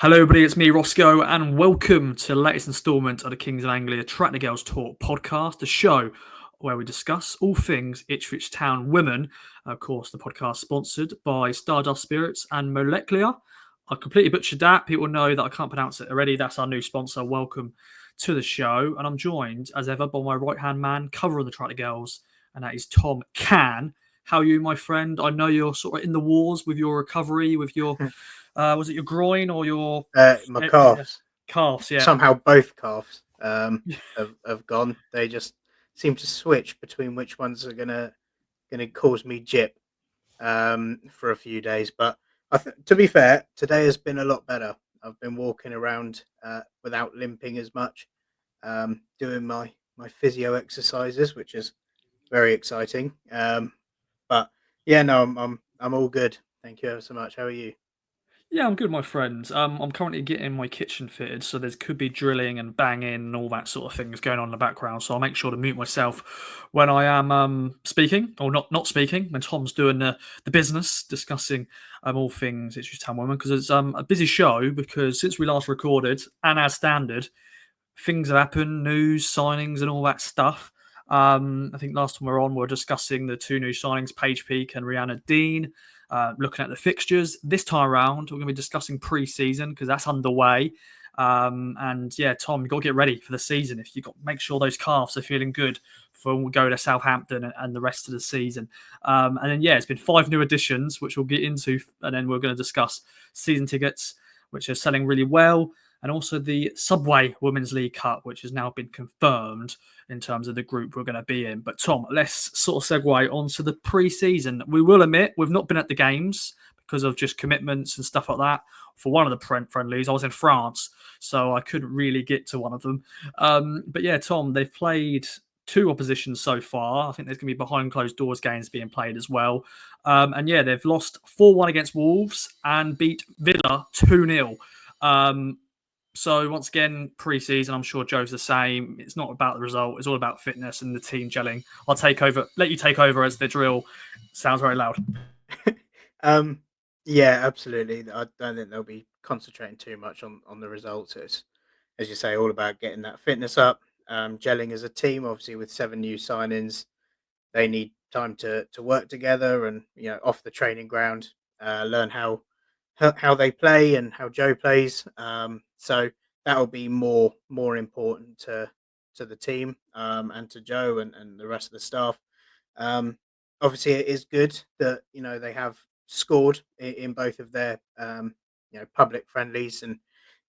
Hello, everybody. It's me, Roscoe, and welcome to the latest instalment of the Kings of Anglia Track the Girls Talk podcast, a show where we discuss all things Ipswich Town Women. Of course, the podcast sponsored by Stardust Spirits and Molecular. I completely butchered that. People know that I can't pronounce it already. That's our new sponsor. Welcome to the show. And I'm joined, as ever, by my right-hand man covering the Track the Girls, and that is Tom Cann. How are you, my friend? I know you're sort of in the wars with your recovery, with your was it your groin or your My calves. calves? Yeah. Somehow both calves have gone. They just seem to switch between which ones are gonna cause me jip for a few days. But to be fair, today has been a lot better. I've been walking around without limping as much, doing my physio exercises, which is very exciting. But yeah, no, I'm all good. Thank you ever so much. How are you? Yeah, I'm good, my friend. I'm currently getting my kitchen fitted, so there could be drilling and banging and all that sort of things going on in the background. So I'll make sure to mute myself when I am speaking, or not speaking, when Tom's doing the business, discussing all things Ipswich Town Women, because it's a busy show, because since we last recorded, and as standard, things have happened, news, signings, and all that stuff. I think last time we were on, we were discussing the two new signings, Paige Peake and Rihanna Dean, looking at the fixtures. This time around, we're going to be discussing pre-season because that's underway. And yeah, Tom, you've got to get ready for the season. If you got make sure those calves are feeling good for when we go to Southampton and the rest of the season. And then yeah, it's been 5 new additions, which we'll get into, and then we're going to discuss season tickets, which are selling really well, and also the Subway Women's League Cup, which has now been confirmed in terms of the group we're going to be in. But Tom, let's sort of segue onto the pre-season. We will admit we've not been at the games because of just commitments and stuff like that. For one of the friendlies, I was in France, so I couldn't really get to one of them. But yeah, Tom, they've played 2 oppositions so far. I think there's going to be behind closed doors games being played as well. And yeah, they've lost 4-1 against Wolves and beat Villa 2-0. So once again, pre-season, I'm sure Joe's the same. It's not about the result. It's all about fitness and the team gelling. I'll take over. Let you take over as the drill. Sounds very loud. um, yeah, absolutely. I don't think they'll be concentrating too much on the results. It's, as you say, all about getting that fitness up, gelling as a team. Obviously, with 7 new signings, they need time to work together and off the training ground, learn how they play and how Joe plays. So that will be more important to the team and to Joe and the rest of the staff. Um, Obviously, it is good that they have scored in both of their public friendlies, and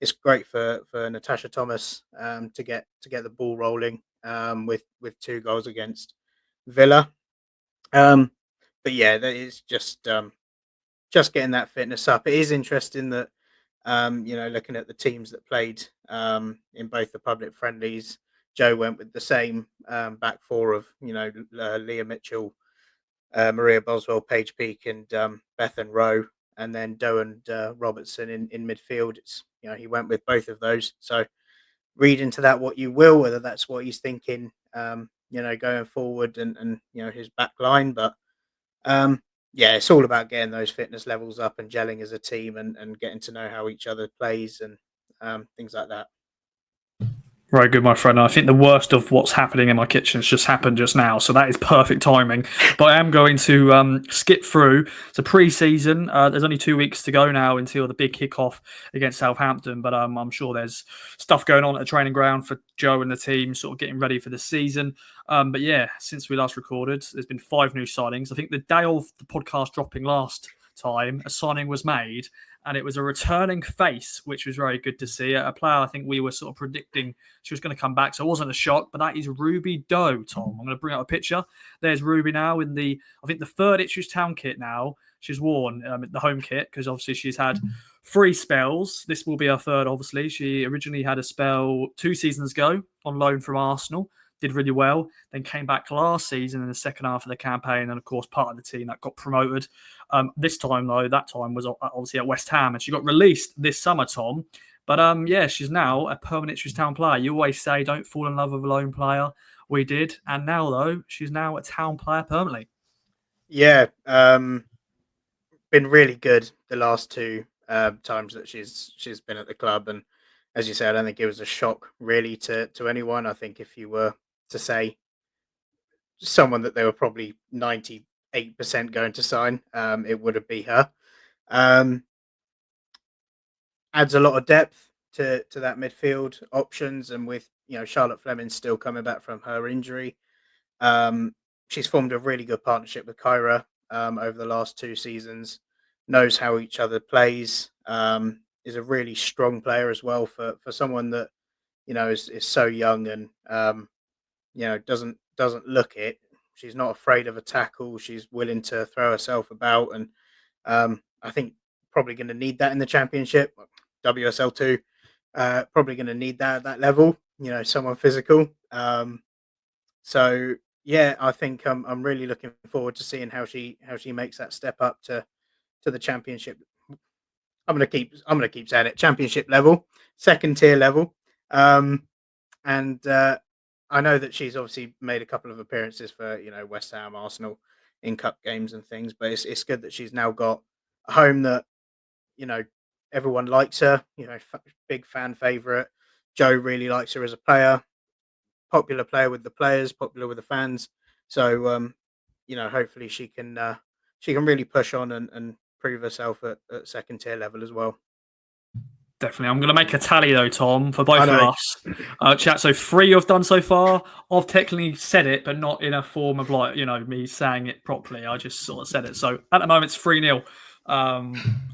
it's great for Natasha Thomas to get the ball rolling with 2 goals against Villa. But yeah, that is just getting that fitness up. It is interesting that looking at the teams that played in both the public friendlies, Joe went with the same back 4 of Leah Mitchell, Maria Boswell, Paige Peake, and Bethan Rowe, and then Doe and Robertson in midfield. It's he went with both of those. So read into that what you will, whether that's what he's thinking, going forward and his back line. But yeah, it's all about getting those fitness levels up and gelling as a team and getting to know how each other plays and things like that. Very good, my friend. I think the worst of what's happening in my kitchen has just happened just now, so that is perfect timing. But I am going to skip through. So pre-season, there's only 2 weeks to go now until the big kickoff against Southampton. But I'm sure there's stuff going on at the training ground for Joe and the team, sort of getting ready for the season. But yeah, since we last recorded, there's been 5 new signings. I think the day of the podcast dropping last time, a signing was made, and it was a returning face, which was very good to see. A player I think we were sort of predicting she was going to come back, so it wasn't a shock. But that is Ruby Doe, Tom. I'm going to bring up a picture. There's Ruby now in I think the 3rd Ipswich Town kit now. She's worn the home kit because obviously she's had 3 spells. This will be her 3rd, obviously. She originally had a spell 2 seasons ago on loan from Arsenal. Did really well, then came back last season in the second half of the campaign, and of course part of the team that got promoted. This time though, that time was obviously at West Ham, and she got released this summer, Tom. But yeah, she's now a permanent Ipswich Town player. You always say don't fall in love with a lone player. We did, and now though she's now a Town player permanently. Yeah, been really good the last 2 times that she's been at the club. And as you said, I don't think it was a shock really to anyone. I think if you were to say someone that they were probably 98% going to sign, it would have been her. Um, Adds a lot of depth to that midfield options, and with Charlotte Fleming still coming back from her injury, um, she's formed a really good partnership with Kyra over the last 2 seasons. Knows how each other plays. Is a really strong player as well for someone that is so young and doesn't look it. She's not afraid of a tackle. She's willing to throw herself about, and I think probably going to need that in the championship. WSL2, probably going to need that at that level. Someone physical. So yeah, I think I'm really looking forward to seeing how she makes that step up to the championship. I'm gonna keep saying it, championship level, second tier level. Um, and I know that she's obviously made a couple of appearances for West Ham, Arsenal in cup games and things, but it's good that she's now got a home that you know everyone likes her. Big fan favorite. Joe really likes her as a player, popular player with the players, popular with the fans. So hopefully she can really push on and prove herself at second tier level as well. Definitely. I'm going to make a tally though, Tom, for I both of know. us. Chat. So 3 you've done so far. I've technically said it, but not in a form of me saying it properly. I just sort of said it. So at the moment, it's 3-0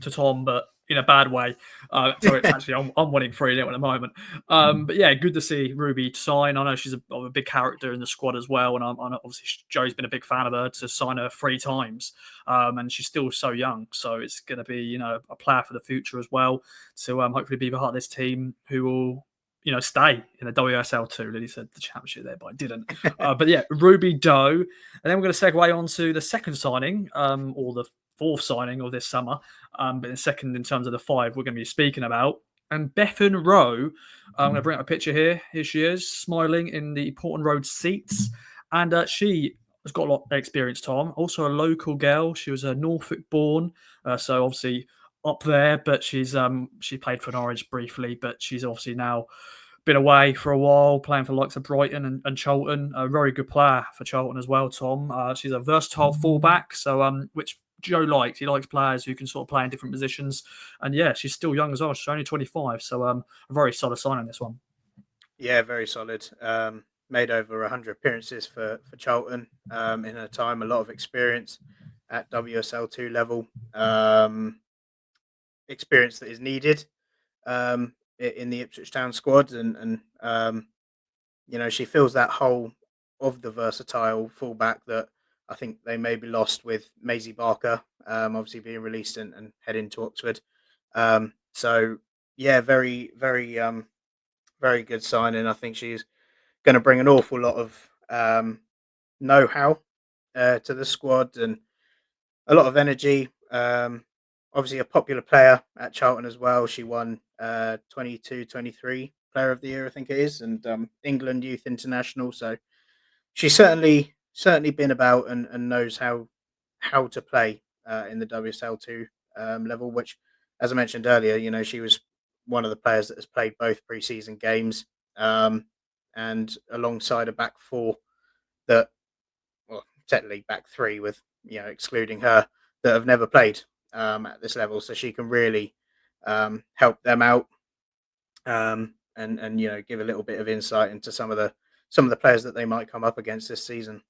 to Tom, but in a bad way. So it's actually, I'm winning 3-0 at the moment. But yeah, good to see Ruby sign. I know she's a big character in the squad as well. And obviously, Joe's been a big fan of her to sign her 3 times. And she's still so young. So it's going to be, a player for the future as well. So hopefully be part of this team who will, stay in the WSL2. Lily said the championship there, but I didn't. But yeah, Ruby Doe. And then we're going to segue on to the second signing, or the fourth signing of this summer. But the second in terms of the 5 we're going to be speaking about. And Bethan Rowe, I'm going to bring up a picture here. Here she is, smiling in the Portland Road seats. And she has got a lot of experience, Tom. Also a local girl. She was a Norfolk born. So obviously up there, but she played for Norwich briefly, but she's obviously now been away for a while, playing for the likes of Brighton and Charlton. A very good player for Charlton as well, Tom. She's a versatile fullback, so which Joe likes. He likes players who can sort of play in different positions. And yeah, she's still young as well. She's only 25, so a very solid sign on this one. Yeah, very solid. Made over 100 appearances for Charlton in her time. A lot of experience at WSL2 level. Experience that is needed in the Ipswich Town squad, and she fills that hole of the versatile fullback that I think they maybe lost with Maisie Barker, obviously being released and heading to Oxford. So yeah, very very very good signing. I think she's going to bring an awful lot of know-how to the squad and a lot of energy. Obviously, a popular player at Charlton as well. She won 22-23 Player of the Year, I think it is, and England Youth International. So she's certainly been about and knows how to play in the WSL2 level. Which, as I mentioned earlier, she was one of the players that has played both preseason games, and alongside a back 4 that, well, technically back 3 with excluding her, that have never played at this level, so she can really help them out, and give a little bit of insight into some of the players that they might come up against this season.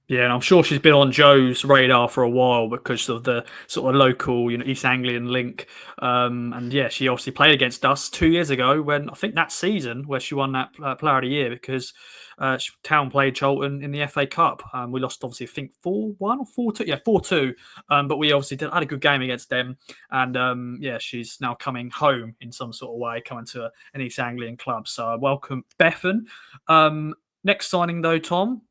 Yeah, and I'm sure she's been on Joe's radar for a while because of the sort of local, East Anglian link. And yeah, she obviously played against us 2 years ago when I think that season where she won that Player of the Year because Town played Charlton in the FA Cup. We lost obviously I think 4-1 or 4-2, yeah 4-2. But we obviously had a good game against them, and yeah, she's now coming home in some sort of way, coming to an East Anglian club. So welcome, Bethan. Next signing though, Tom.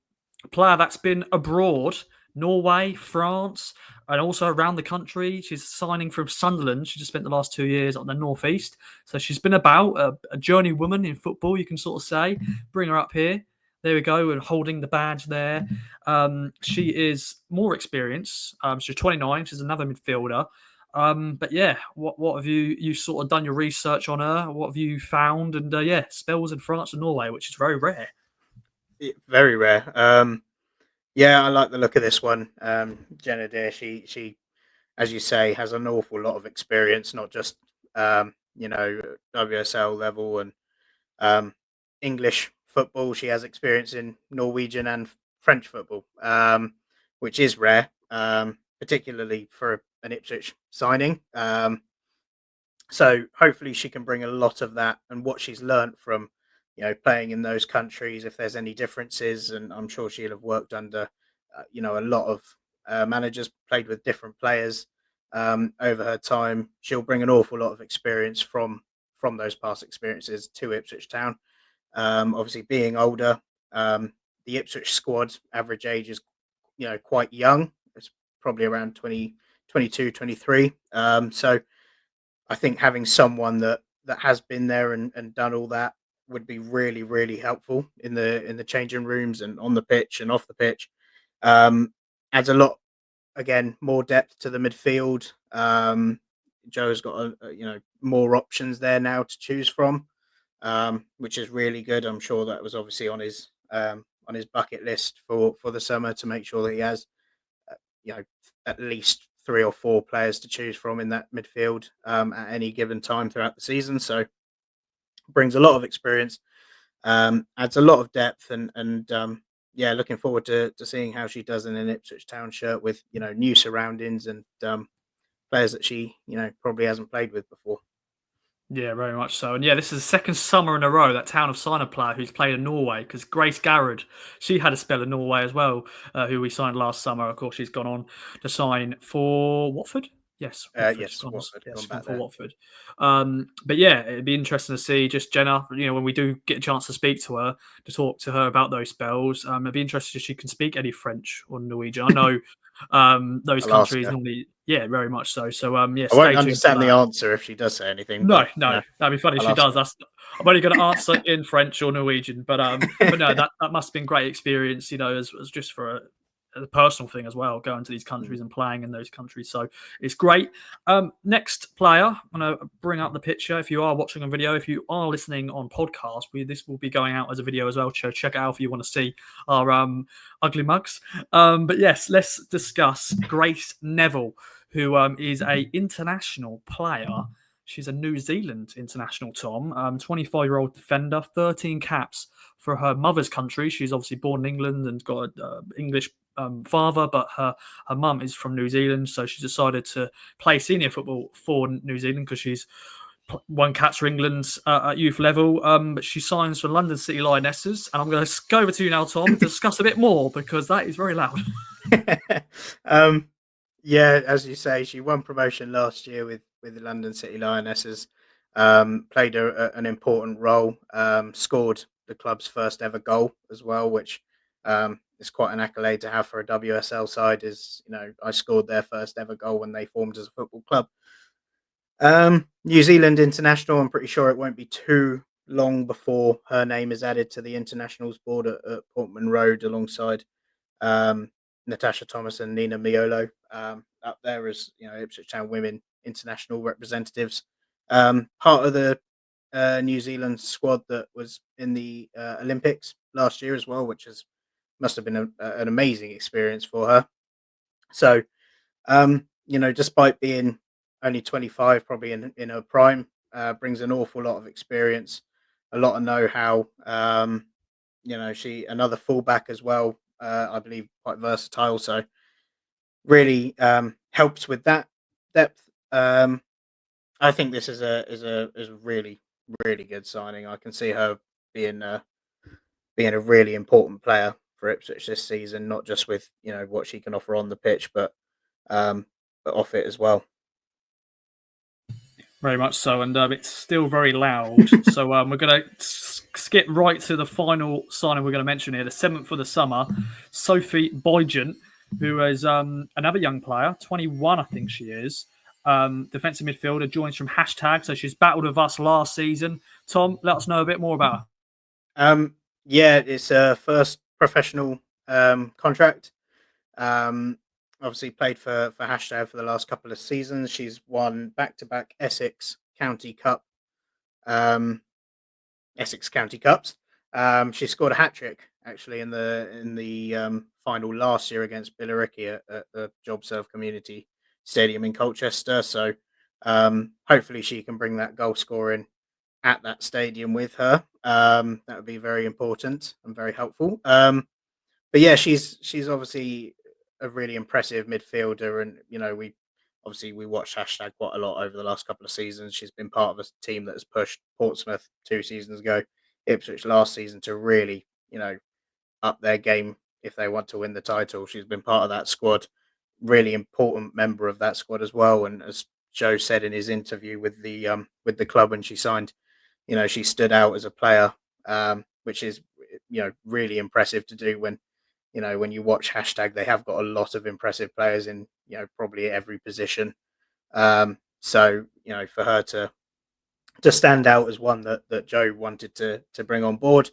A player that's been abroad, Norway, France, and also around the country. She's signing from Sunderland. She just spent the last 2 years on the northeast. So she's been about a journey woman in football, you can sort of say. Bring her up here. There we go, and holding the badge there. She is more experienced. She's 29. She's another midfielder. But yeah, what have you sort of done your research on her? What have you found? And yeah, spells in France and Norway, which is very rare. Very rare. Yeah, I like the look of this one. Jenna Deere, she, as you say, has an awful lot of experience, not just WSL level and um, English football. She has experience in Norwegian and French football, which is rare, particularly for an Ipswich signing. So hopefully she can bring a lot of that and what she's learnt from, playing in those countries. If there's any differences, and I'm sure she'll have worked under, a lot of managers, played with different players over her time. She'll bring an awful lot of experience from those past experiences to Ipswich Town. Obviously, being older, the Ipswich squad average age is, quite young. It's probably around 20, 22, 23. So I think having someone that has been there and done all that would be really, really helpful in the changing rooms and on the pitch and off the pitch. Adds a lot, again, more depth to the midfield. Joe's got more options there now to choose from, which is really good. I'm sure that was obviously on his bucket list for the summer to make sure that he has you know at least three or four players to choose from in that midfield at any given time throughout the season. So brings a lot of experience, adds a lot of depth, and yeah, looking forward to seeing how she does in an Ipswich Town shirt with new surroundings and players that she probably hasn't played with before. Yeah, very much so. And yeah, this is the second summer in a row that Town of Sign a player who's played in Norway, because Grace Garrod, she had a spell in Norway as well, who we signed last summer. Of course, she's gone on to sign for Watford. Yes, Watford. She's Yes, gone, Watford yeah, gone she's gone back for there. Watford. But yeah, it'd be interesting to see just Jenna, when we do get a chance to speak to her, to talk to her about those spells. It'd be interesting if she can speak any French or Norwegian. I know those I'll ask countries her. normally, yeah, very much so. So yeah, I won't stay tuned for understand the that. answer if she does say anything, No, but no, that'd be funny if I'll she ask does. That's I'm only going to answer in French or Norwegian, but no, her. that must have been great experience, as just for a personal thing as well, going to these countries Mm. and playing in those countries. So it's great. Next player, I'm going to bring up the picture. If you are watching a video, if you are listening on podcast, this will be going out as a video as well. So check it out if you want to see our ugly mugs. But yes, let's discuss Grace Neville, who is a international player. She's a New Zealand international, Tom. 25-year-old defender, 13 caps for her mother's country. She's obviously born in England and got an English father, but her mum is from New Zealand, so she decided to play senior football for New Zealand because she's won caps for England at youth level. But she signs for London City Lionesses, and I'm going to go over to you now, Tom, to discuss a bit more because that is very loud. um, yeah, as you say, she won promotion last year with the London City Lionesses. Played an important role. Scored the club's first ever goal as well, which is quite an accolade to have for a WSL side. I scored their first ever goal when they formed as a football club. New Zealand international. I'm pretty sure it won't be too long before her name is added to the internationals board at Portman Road alongside um, Natasha Thomas and Nina Miolo up there as Ipswich Town Women international representatives. Part of the New Zealand squad that was in the Olympics last year as well, which must have been an amazing experience for her. So despite being only 25, probably in her prime, brings an awful lot of experience, a lot of know-how. She another fullback as well. I believe quite versatile, so really helps with that depth. I think this is a really really good signing. I can see her being being a really important player for Ipswich this season, not just with what she can offer on the pitch, um, but off it as well. Very much so, and it's still very loud. So we're going to skip right to the final signing we're going to mention here, the seventh for the summer, Sophie Boygent, who is another young player, 21, I think she is. Defensive midfielder, joins from Hashtag, so she's battled with us last season. Tom, let us know a bit more about her. Yeah, it's her first professional contract. Um, obviously played for Hashtag for the last couple of seasons. She's won back-to-back County Cup, um, Essex County Cups. She scored a hat trick actually in the final last year against Billericay at the JobServe Community Stadium in Colchester. So hopefully she can bring that goal scoring at that stadium with her. That would be very important and very helpful. But yeah, she's obviously a really impressive midfielder, and we obviously we watched Hashtag quite a lot over the last couple of seasons. She's been part of a team that has pushed Portsmouth 2 seasons ago, Ipswich last season, to really up their game if they want to win the title. She's been part of that squad, really important member of that squad as well. And as Joe said in his interview with the club when she signed, she stood out as a player, which is really impressive to do when you watch Hashtag. They have got a lot of impressive players in probably every position. So for her to stand out as one that Joe wanted to bring on board,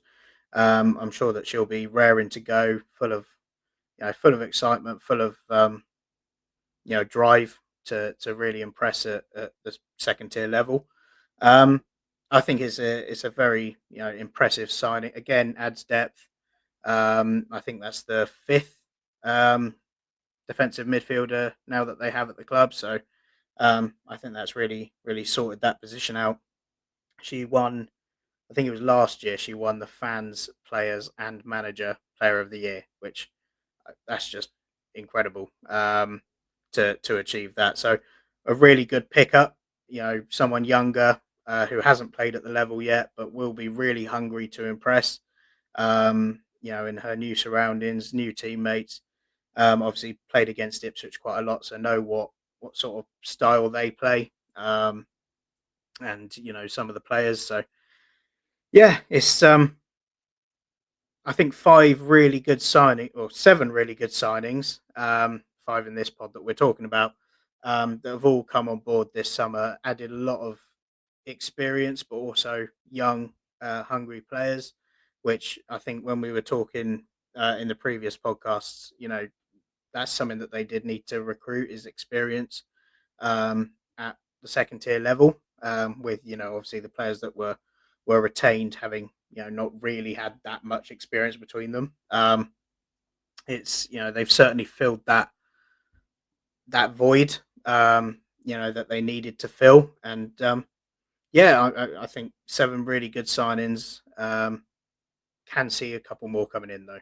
I'm sure that she'll be raring to go, full of excitement, full of drive to really impress at the second tier level. Um, I think it's a very impressive signing. Again, adds depth. I think that's the fifth um, defensive midfielder now that they have at the club. So I think that's really sorted that position out. She won, I think it was last year. She won the Fans, Players, and Manager Player of the Year, which that's just incredible to achieve that. So a really good pickup. Someone younger who hasn't played at the level yet, but will be really hungry to impress. In her new surroundings, new teammates. Obviously played against Ipswich quite a lot, so know what sort of style they play. And some of the players. So yeah, it's I think five really good signing or seven really good signings, five in this pod that we're talking about, that have all come on board this summer, added a lot of experience, but also young, hungry players, which I think when we were talking in the previous podcasts, that's something that they did need to recruit is experience at the second tier level. With obviously the players that were retained having not really had that much experience between them. It's they've certainly filled that void that they needed to fill, and yeah, I think seven really good signings. Can see a couple more coming in though.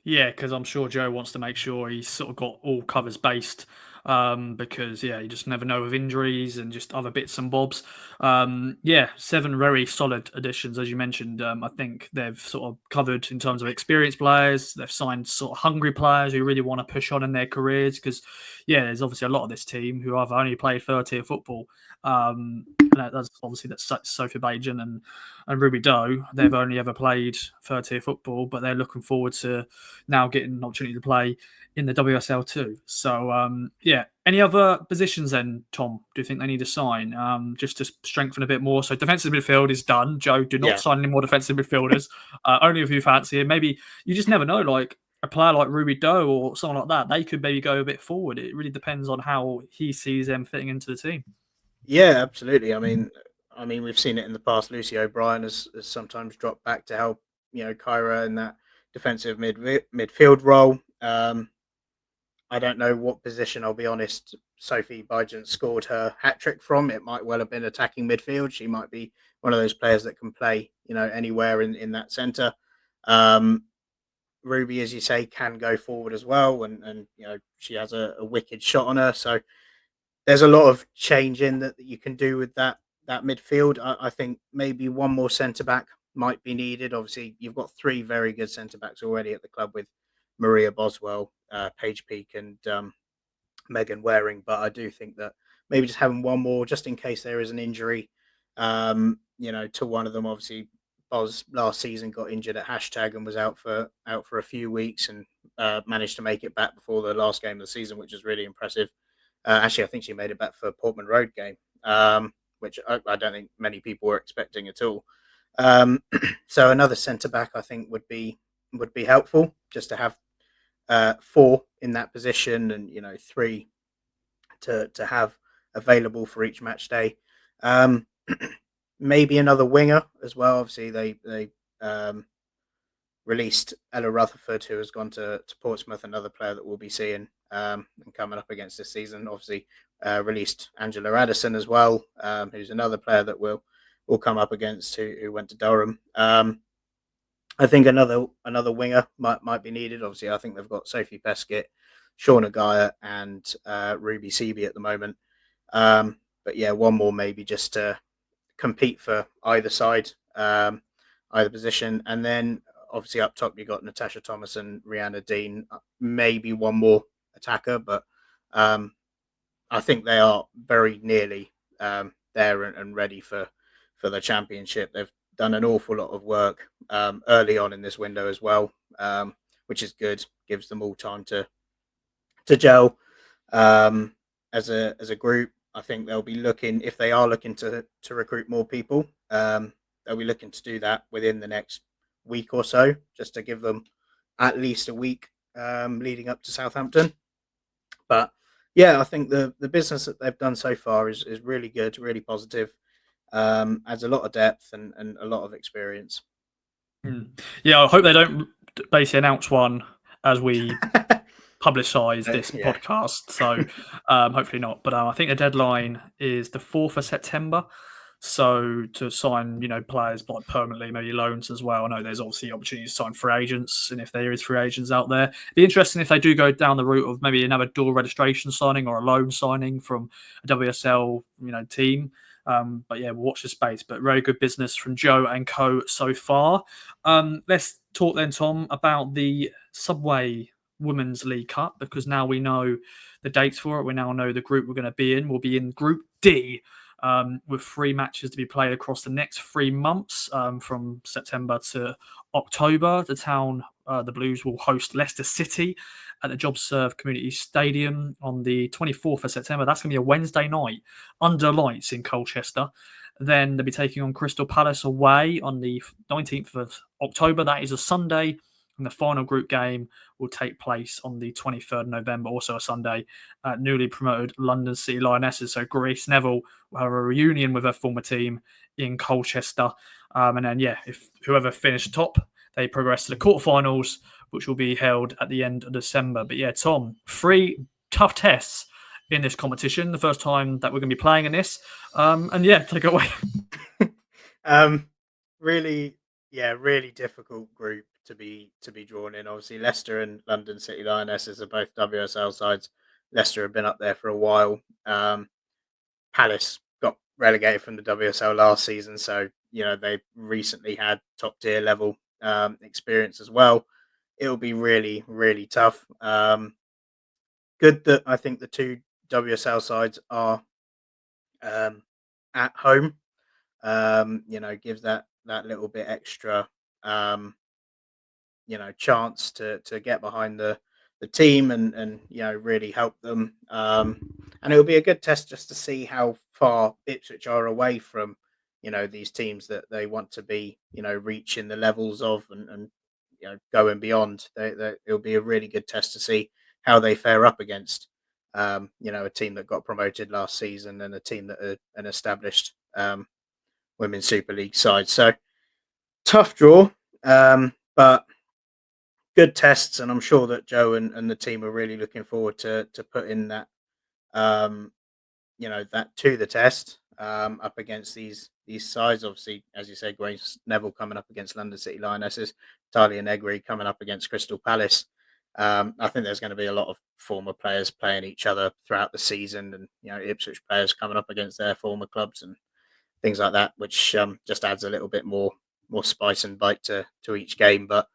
Yeah, because I'm sure Joe wants to make sure he's sort of got all covers based, because yeah, you just never know with injuries and just other bits and bobs. Yeah, seven very solid additions, as you mentioned. I think they've sort of covered in terms of experienced players. They've signed sort of hungry players who really want to push on in their careers. Because yeah, there's obviously a lot of this team who have only played third tier football. And that's obviously that's Sophie Bajan and Ruby Doe. They've only ever played third tier football, but they're looking forward to now getting an opportunity to play in the WSL too. So yeah, any other positions then, Tom? Do you think they need to sign just to strengthen a bit more? So defensive midfield is done. Joe, do not Yeah, sign any more defensive midfielders. Only if you fancy it. Maybe you just never know. Like a player like Ruby Doe or someone like that, they could maybe go a bit forward. It really depends on how he sees them fitting into the team. yeah, absolutely. I mean, we've seen it in the past. Lucy O'Brien has sometimes dropped back to help Kyra in that defensive midfield role. I don't know what position, I'll be honest, Sophie Bygent scored her hat trick from. It might well have been attacking midfield. She might be one of those players that can play, anywhere in that centre. Um, Ruby, as you say, can go forward as well, and she has a wicked shot on her. So there's a lot of change in that you can do with that midfield. I think maybe one more centre back might be needed. Obviously, you've got three very good centre backs already at the club with Maria Boswell, Paige Peak, and Megan Waring. But I do think that maybe just having one more, just in case there is an injury, to one of them. Obviously, Boz last season got injured at Hashtag and was out for a few weeks, and managed to make it back before the last game of the season, which is really impressive. Actually, I think she made it back for Portman Road game, which I don't think many people were expecting at all. So another centre back, I think, would be helpful just to have four in that position, and three to have available for each match day. Um, maybe another winger as well. Obviously, they released Ella Rutherford, who has gone to Portsmouth, another player that we'll be seeing and coming up against this season. Obviously, released Angela Addison as well, who's another player that will come up against who went to Durham. I think another winger might be needed. Obviously, I think they've got Sophie Peskett, Shauna Geyer, and Ruby Seaby at the moment. But yeah, one more maybe just to compete for either side, either position, and then obviously up top you got Natasha Thomas and Rihanna Dean. Maybe one more attacker, but um, I think they are very nearly there and ready for the championship. They've done an awful lot of work early on in this window as well, which is good. Gives them all time to gel as a group. I think they'll be looking, if they are looking to recruit more people. They'll be looking to do that within the next week or so, just to give them at least a week leading up to Southampton. But yeah, I think the business that they've done so far is really good, really positive. Adds a lot of depth and a lot of experience. Yeah, I hope they don't basically announce one as we publicise this Yeah. podcast. So hopefully not. But I think the deadline is the 4th of September. So to sign, players like permanently, maybe loans as well. I know there's obviously opportunities to sign free agents, and if there is free agents out there, it'd be interesting if they do go down the route of maybe another dual registration signing or a loan signing from a WSL, team. But yeah, we'll watch the space. But very good business from Joe and Co so far. Let's talk then, Tom, about the Subway Women's League Cup, because now we know the dates for it. We now know the group we're going to be in. We'll be in Group D, with 3 matches to be played across the next 3 months, from September to October. The Blues will host Leicester City at the JobServe Community Stadium on the 24th of September. That's going to be a Wednesday night under lights in Colchester. Then they'll be taking on Crystal Palace away on the 19th of October. That is a Sunday. And the final group game will take place on the 23rd of November, also a Sunday, at newly promoted London City Lionesses. So Grace Neville will have a reunion with her former team in Colchester. And then, if whoever finished top, they progress to the quarterfinals, which will be held at the end of December. But yeah, Tom, 3 tough tests in this competition. The first time that we're going to be playing in this. And yeah, take it away. um, really, yeah, really difficult group to be drawn in. Obviously, Leicester and London City Lionesses are both WSL sides. Leicester have been up there for a while. Palace got relegated from the WSL last season, so they recently had top tier level experience as well. It'll be really, really tough. Good that I think the two WSL sides are um, at home. Gives that little bit extra chance to get behind the team and really help them. And it'll be a good test just to see how far Ipswich are away from these teams that they want to be reaching the levels of and going beyond. It'll be a really good test to see how they fare up against a team that got promoted last season and a team that are an established Women's Super League side. So tough draw, but good tests, and I'm sure that Joe and the team are really looking forward to putting that um, that to the test up against these sides. Obviously, as you said, Grace Neville coming up against London City Lionesses, Talia Negri coming up against Crystal Palace. I think there's going to be a lot of former players playing each other throughout the season, and Ipswich players coming up against their former clubs and things like that, which just adds a little bit more spice and bite to each game. But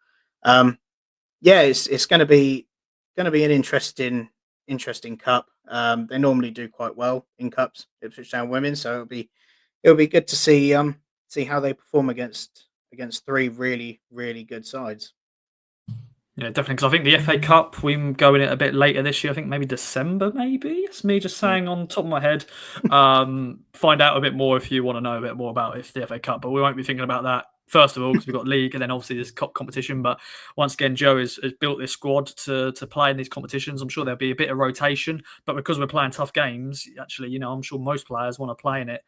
yeah, it's going to be an interesting cup. They normally do quite well in cups, Ipswich Town Women, so it'll be good to see how they perform against 3 really really good sides. Yeah, definitely. Because I think the FA Cup, we go in it a bit later this year. I think maybe December, maybe. It's me just Mm. saying on top of my head. Find out a bit more if you want to know a bit more about the FA Cup, but we won't be thinking about that first of all, because we've got league and then obviously this competition. But once again, Joe has built this squad to play in these competitions. I'm sure there'll be a bit of rotation, but because we're playing tough games, actually, I'm sure most players want to play in it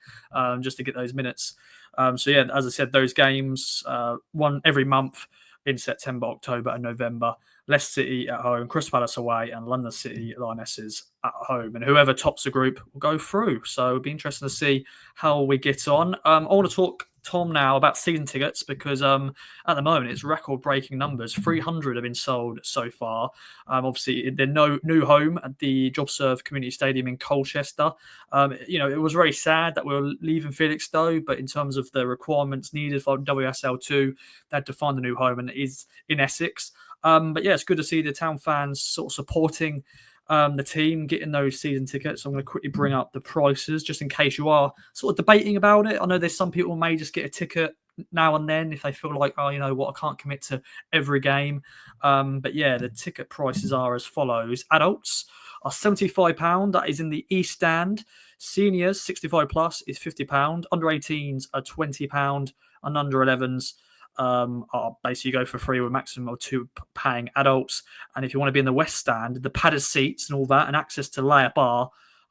just to get those minutes. So yeah, as I said, those games one every month in September, October, and November. Leicester City at home, Crystal Palace away, and London City Lionesses at home. And whoever tops the group will go through. So it'll be interesting to see how we get on. I want to talk, Tom, now about season tickets because at the moment it's record-breaking numbers. 300 have been sold so far. Obviously, they're no new home at the JobServe Community Stadium in Colchester. It was very sad that we were leaving Felixstowe, but in terms of the requirements needed for WSL2, they had to find a new home, and it is in Essex. But yeah, it's good to see the town fans sort of supporting the team, getting those season tickets. I'm going to quickly bring up the prices just in case you are sort of debating about it. I know there's some people may just get a ticket now and then if they feel like, oh, you know what, I can't commit to every game. But yeah, the ticket prices are as follows. Adults are £75. That is in the East Stand. Seniors, 65 plus, is £50. Under 18s are £20. And under 11s are basically go for free with a maximum of two paying adults. And if you want to be in the West Stand, the padded seats and all that, and access to layer bar,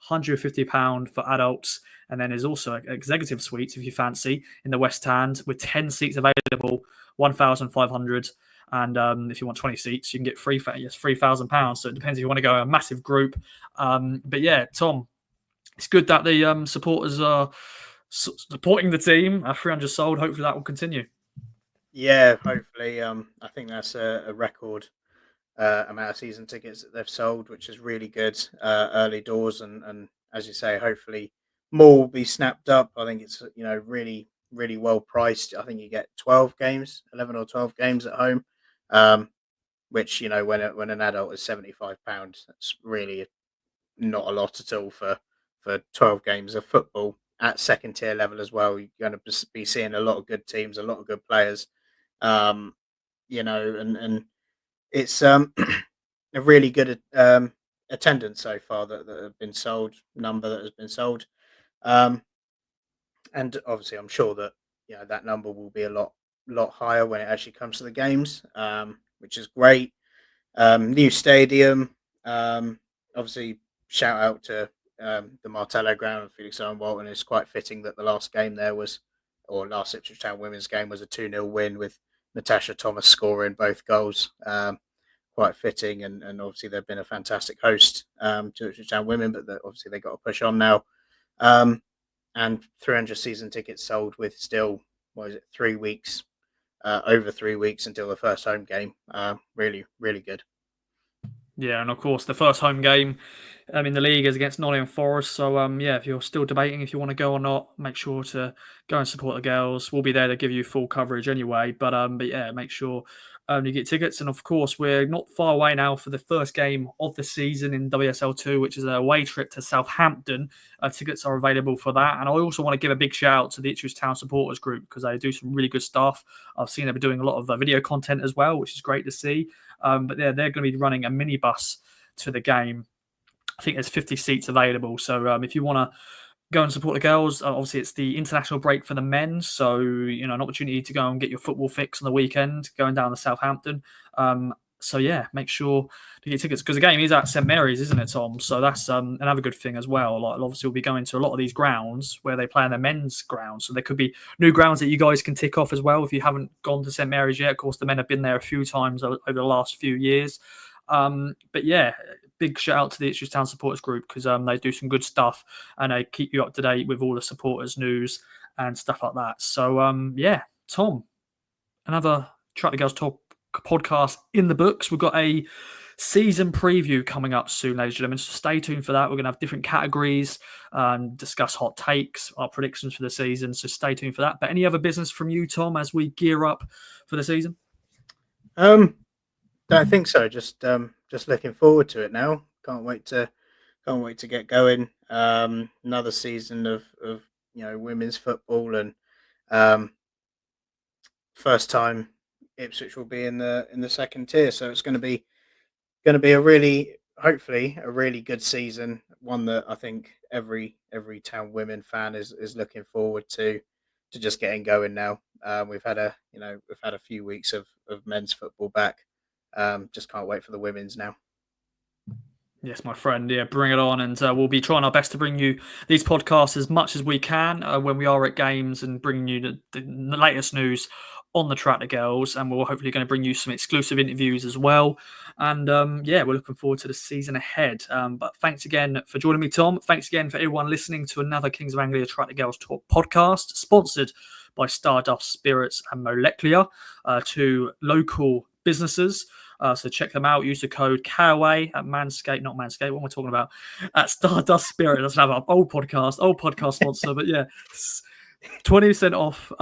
£150 for adults. And then there's also executive suites if you fancy in the West Stand with 10 seats available, 1,500. And if you want 20 seats, you can get £3,000. So it depends if you want to go a massive group. But yeah, Tom, it's good that the supporters are supporting the team. 300 sold. Hopefully that will continue. Yeah, hopefully. I think that's a record amount of season tickets that they've sold, which is really good early doors. And as you say, hopefully more will be snapped up. I think it's really really well priced. I think you get 12 games, 11 or 12 games at home, um, which when an adult is £75, that's really not a lot at all for 12 games of football at second tier level as well. You're going to be seeing a lot of good teams, a lot of good players, um, and it's a really good attendance so far that have been sold, number that has been sold, um, and obviously I'm sure that that number will be a lot higher when it actually comes to the games, which is great. New stadium. Obviously, shout out to the Martello ground and Felix Owen Walton. It's quite fitting that the last game there was, or last Ipswich Town Women's game was a 2-0 win with Natasha Thomas scoring both goals. Quite fitting, and obviously they've been a fantastic host to Ipswich Town Women, but obviously they've got to push on now. And 300 season tickets sold with still, what is it, 3 weeks, over 3 weeks until the first home game. Really, really good. Yeah, and of course the first home game in the league is against Nottingham Forest. So yeah, if you're still debating if you want to go or not, make sure to go and support the girls. We'll be there to give you full coverage anyway. But yeah, make sure you get tickets. And of course, we're not far away now for the first game of the season in WSL2, which is a away trip to Southampton. Tickets are available for that. And I also want to give a big shout out to the Ipswich Town supporters group because they do some really good stuff. I've seen them doing a lot of video content as well, which is great to see. But they're going to be running a minibus to the game. I think there's 50 seats available. So if you want to go and support the girls, obviously it's the international break for the men. So, an opportunity to go and get your football fix on the weekend, going down to Southampton. So yeah, make sure to get tickets because the game is at St Mary's, isn't it, Tom? So that's another good thing as well. Like obviously we'll be going to a lot of these grounds where they play in their men's grounds. So there could be new grounds that you guys can tick off as well if you haven't gone to St Mary's yet. Of course, the men have been there a few times over the last few years. But yeah, big shout out to the Ipswich Town supporters group because they do some good stuff and they keep you up to date with all the supporters news and stuff like that. So yeah, Tom, another Track the Girls Talk podcast in the books. We've got a season preview coming up soon, ladies and gentlemen. So stay tuned for that. We're going to have different categories, discuss hot takes, our predictions for the season. So stay tuned for that. But any other business from you, Tom, as we gear up for the season? Don't think so. Just looking forward to it now. Can't wait to get going. Another season of women's football, and um, first time Ipswich will be in the second tier. So it's going to be a really, hopefully a really good season. One that I think every Town Women fan is looking forward to just getting going now. We've had a few weeks of men's football back. Just can't wait for the women's now. Yes, my friend. Yeah, bring it on, and we'll be trying our best to bring you these podcasts as much as we can when we are at games, and bringing you the latest news on the Tractor Girls. And we're hopefully going to bring you some exclusive interviews as well. And yeah, we're looking forward to the season ahead. But thanks again for joining me, Tom. Thanks again for everyone listening to another Kings of Anglia Tractor Girls Talk podcast, sponsored by Stardust Spirits and Molecular, to local businesses. So check them out. Use the code KOA at Manscaped, not Manscaped. What am I talking about? At Stardust Spirit. Let's have an old podcast sponsor. But yeah, 20% off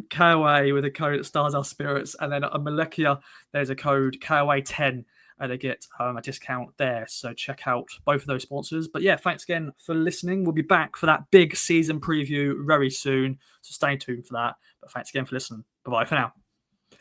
KOA with a code at Stardust Spirits. And then at Molecular, there's a code KOA10 and they get a discount there. So check out both of those sponsors. But yeah, thanks again for listening. We'll be back for that big season preview very soon. So stay tuned for that. But thanks again for listening. Bye-bye for now.